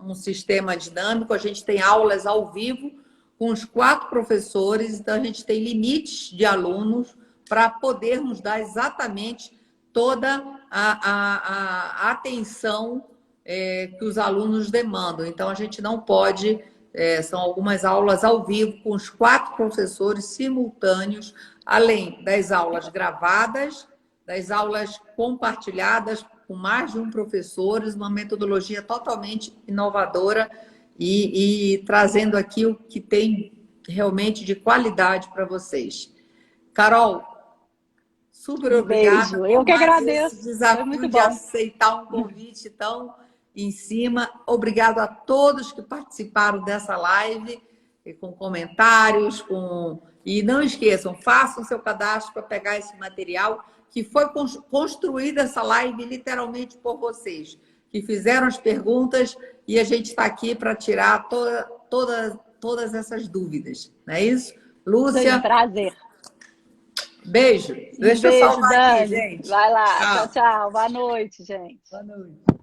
um sistema dinâmico, a gente tem aulas ao vivo com os 4 professores, então a gente tem limites de alunos para podermos dar exatamente toda a atenção que os alunos demandam. Então, a gente não pode, são algumas aulas ao vivo com os 4 professores simultâneos, além das aulas gravadas, das aulas compartilhadas com mais de um professor, uma metodologia totalmente inovadora e trazendo aqui o que tem realmente de qualidade para vocês. Carol, super Um obrigada beijo. Eu por que mais esse agradeço. Foi desafio muito de bom. aceitar um convite tão em cima. Obrigado a todos que participaram dessa live, com comentários, e não esqueçam, façam seu cadastro para pegar esse material que foi construída essa live literalmente por vocês, que fizeram as perguntas e a gente está aqui para tirar todas essas dúvidas. Não é isso? Isso aí, um Lúcia, prazer. beijo. Um Deixa eu beijo, salvar aqui, Dani. gente. Vai lá. Tchau, Tchau. tchau. Boa noite, gente. Boa noite.